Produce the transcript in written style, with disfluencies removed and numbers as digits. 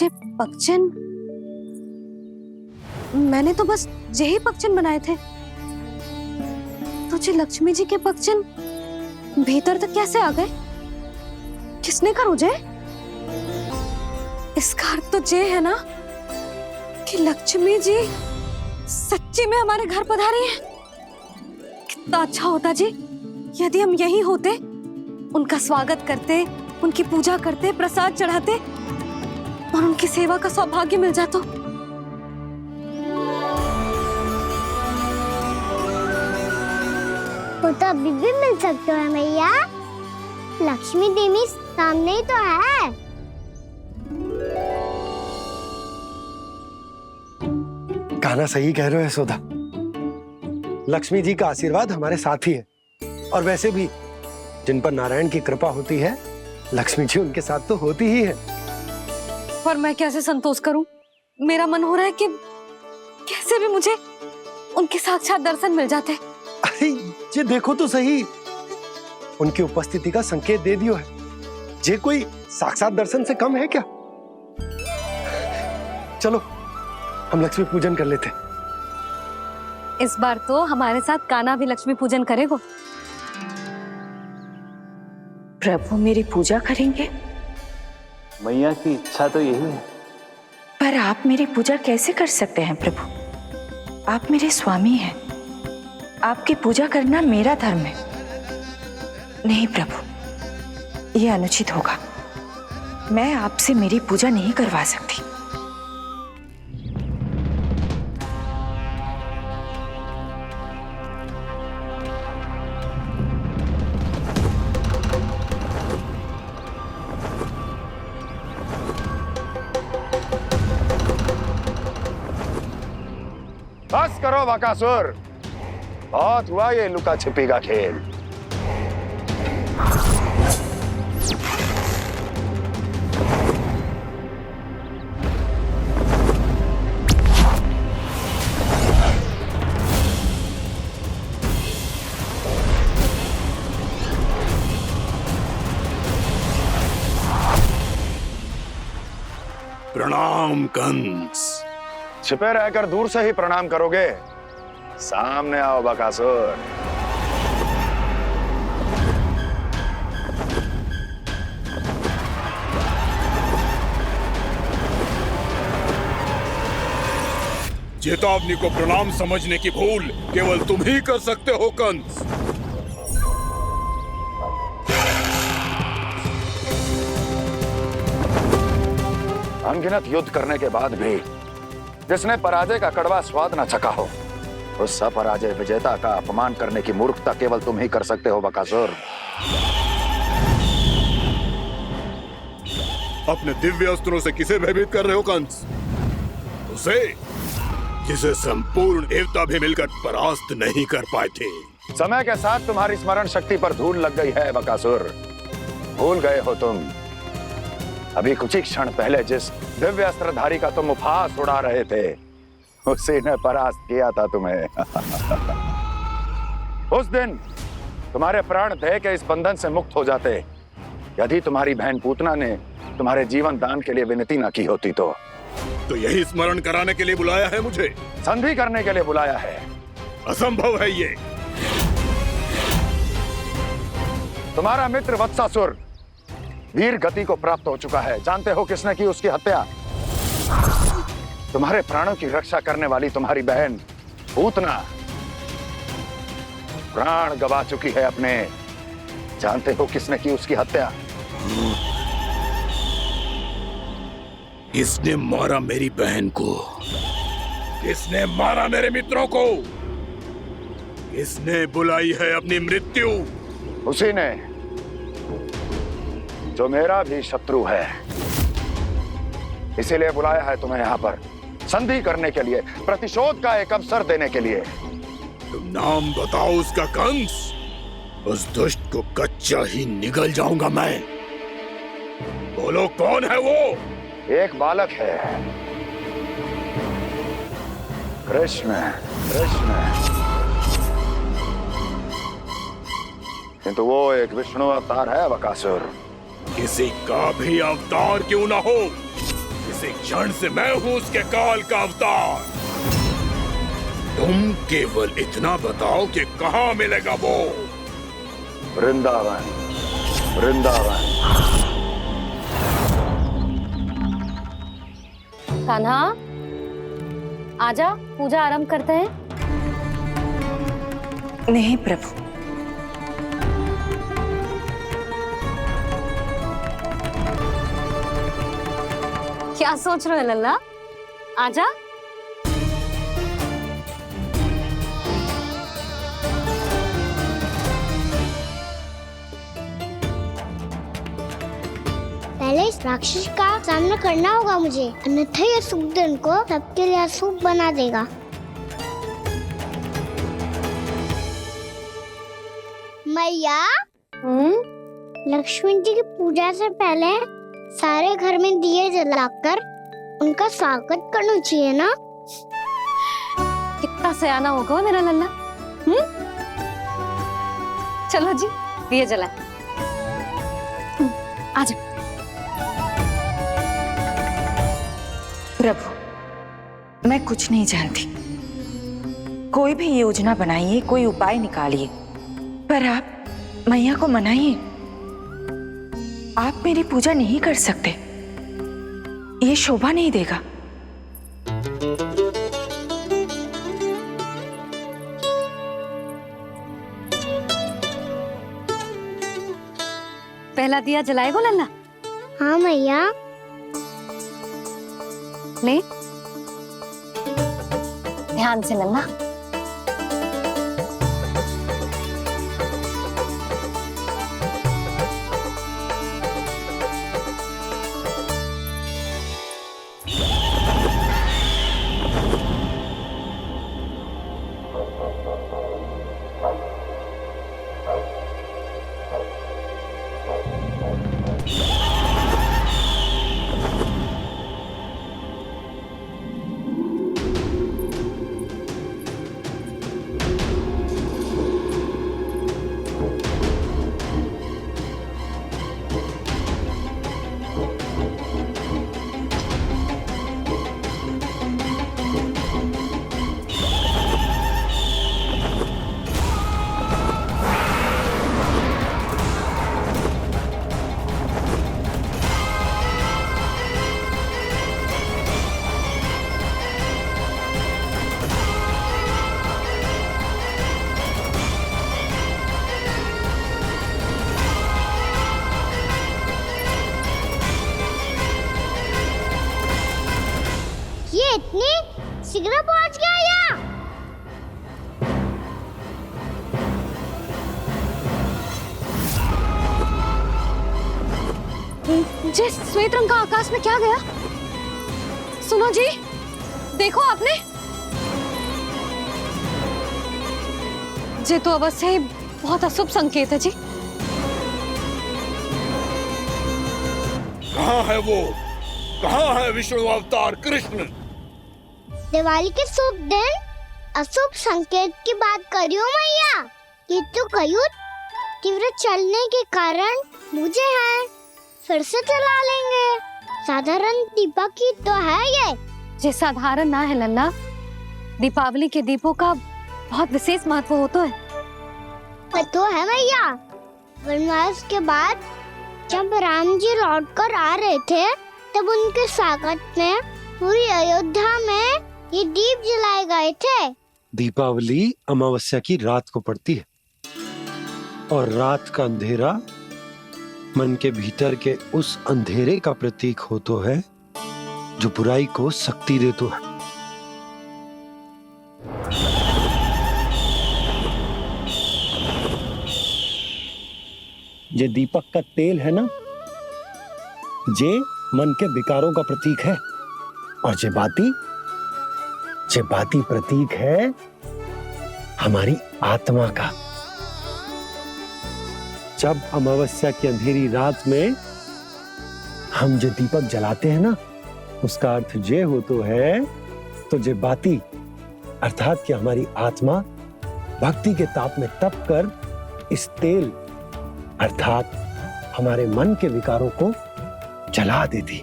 जे पगचन, मैंने तो बस यही पगचन बनाए थे। तो जे लक्ष्मी जी के पगचन भीतर तक कैसे आ गए? किसने करो जे? इसका अर्थ तो जे है ना कि लक्ष्मी जी सच्ची में हमारे घर पधारी हैं। कितना अच्छा होता जी यदि हम यहीं होते, उनका स्वागत करते, उनकी पूजा करते, प्रसाद चढ़ाते और उनकी सेवा का सौभाग्य मिल जाता। वो तो अभी भी मिल सकते हैं मैया, लक्ष्मी देवी सामने ही तो है। गाना सही कह रहे हो यशोदा, लक्ष्मी जी का आशीर्वाद हमारे साथ ही है। और वैसे भी जिन पर नारायण की कृपा होती है, लक्ष्मी जी उनके साथ तो होती ही है। पर मैं कैसे संतोष करूं? मेरा मन हो रहा है कि कैसे भी मुझे उनके साक्षात दर्शन मिल जाते। अरे ये देखो तो सही, उनकी उपस्थिति का संकेत दे दियो है। ये कोई साक्षात दर्शन से कम है क्या? चलो हम लक्ष्मी पूजन कर लेते। इस बार तो हमारे साथ कान्हा भी लक्ष्मी पूजन करेगा। प्रभु मेरी पूजा करेंगे? मैया की इच्छा तो यही है। पर आप मेरी पूजा कैसे कर सकते हैं प्रभु? आप मेरे स्वामी हैं, आपकी पूजा करना मेरा धर्म है। नहीं प्रभु, यह अनुचित होगा। मैं आपसे मेरी पूजा नहीं करवा सकती। बस करो बकासुर, बहुत हुआ ये लुका छिपी का खेल। प्रणाम कंस। छिपे रहकर दूर से ही प्रणाम करोगे? सामने आओ बकासुर। चेतावनी को प्रणाम समझने की भूल केवल तुम ही कर सकते हो कंस। अनगिनत युद्ध करने के बाद भी जिसने पराजय का कड़वा स्वाद न चखा हो, उस अपराजय विजेता का अपमान करने की मूर्खता केवल तुम ही कर सकते हो बकासुर। अपने दिव्य अस्त्रों से किसे भयभीत कर रहे हो कंस? उसे जिसे संपूर्ण देवता भी मिलकर परास्त नहीं कर पाए थे। समय के साथ तुम्हारी स्मरण शक्ति पर धूल लग गई है बकासुर। भूल गए हो तुम अभी कुछ ही क्षण पहले जिस दिव्य अस्त्रधारी का तुम उपहास उड़ा रहे थे, उसी ने परास्त किया था तुम्हें। उस दिन तुम्हारे प्राण देह के इस बंधन से मुक्त हो जाते यदि तुम्हारी बहन पूतना ने तुम्हारे जीवन दान के लिए विनती न की होती। तो यही स्मरण कराने के लिए बुलाया है मुझे? संधि करने के लिए बुलाया है। असंभव है ये। तुम्हारा मित्र वत्सासुर वीर गति को प्राप्त हो चुका है। जानते हो किसने की उसकी हत्या? तुम्हारे प्राणों की रक्षा करने वाली तुम्हारी बहन पूतना प्राण गवा चुकी है अपने। जानते हो किसने की उसकी हत्या? किसने मारा मेरी बहन को? किसने मारा मेरे मित्रों को? किसने बुलाई है अपनी मृत्यु? उसी ने जो मेरा भी शत्रु है। इसीलिए बुलाया है तुम्हें यहाँ पर संधि करने के लिए, प्रतिशोध का एक अवसर देने के लिए। तुम नाम बताओ उसका कंस। उस दुष्ट को कच्चा ही निगल जाऊंगा मैं। बोलो कौन है वो? एक बालक है, कृष्ण। किंतु वो एक विष्णु अवतार है बकासुर। किसी का भी अवतार क्यों ना हो, इस इसी क्षण से मैं हूं उसके काल का अवतार। तुम केवल इतना बताओ कि कहां मिलेगा वो। वृंदावन, वृंदावन। कान्हा, आजा, पूजा आरंभ करते हैं। नहीं प्रभु, क्या सोच रहे हो लल्ला? आजा। पहले इस राक्षस का सामना करना होगा मुझे, अन्यथा ये सुखदन को सबके लिए अशुभ बना देगा। मैया, लक्ष्मी जी की पूजा से पहले सारे घर में दिए जलाकर उनका स्वागत करना चाहिए ना? कितना सयाना होगा मेरा लल्ला। चलो जी, दिए जला। आजा। प्रभु मैं कुछ नहीं जानती। कोई भी योजना बनाइए, कोई उपाय निकालिए, पर आप मैया को मनाइए। आप मेरी पूजा नहीं कर सकते, ये शोभा नहीं देगा। पहला दिया जलाएगो लल्ला? हाँ मैया। ले, ध्यान से लल्ला। इतनी शीघ्र पहुंच गया यहाँ? जिस श्वेत रंग का आकाश में क्या गया? सुनो जी, देखो आपने, ये तो अवश्य ही बहुत अशुभ संकेत है जी। कहाँ है वो? कहाँ है विष्णु अवतार कृष्ण? दिवाली के शुभ दिन अशुभ संकेत की बात करियो मैया। ये तो कयूत तीव्र चलने के कारण मुझे है, फिर से चला लेंगे। साधारण दीपक ही तो है ये साधारण ना है लल्ला, दीपावली के दीपों का बहुत विशेष महत्व होता है। तो है मैया। वनवास के बाद जब राम जी लौटकर आ रहे थे, तब उनके स्वागत में पूरी अयोध्या में ये दीप जलाए गए थे। दीपावली अमावस्या की रात को पड़ती है और रात का अंधेरा मन के भीतर के उस अंधेरे का प्रतीक होतो है जो बुराई को शक्ति देतो है। ये दीपक का तेल है ना, जे मन के विकारों का प्रतीक है, और जे बाती प्रतीक है हमारी आत्मा का। जब अमावस्या की अंधेरी रात में हम जो दीपक जलाते हैं ना, उसका अर्थ जे हो तो है, तो जे बाती अर्थात कि हमारी आत्मा भक्ति के ताप में तप कर इस तेल अर्थात हमारे मन के विकारों को जला देती।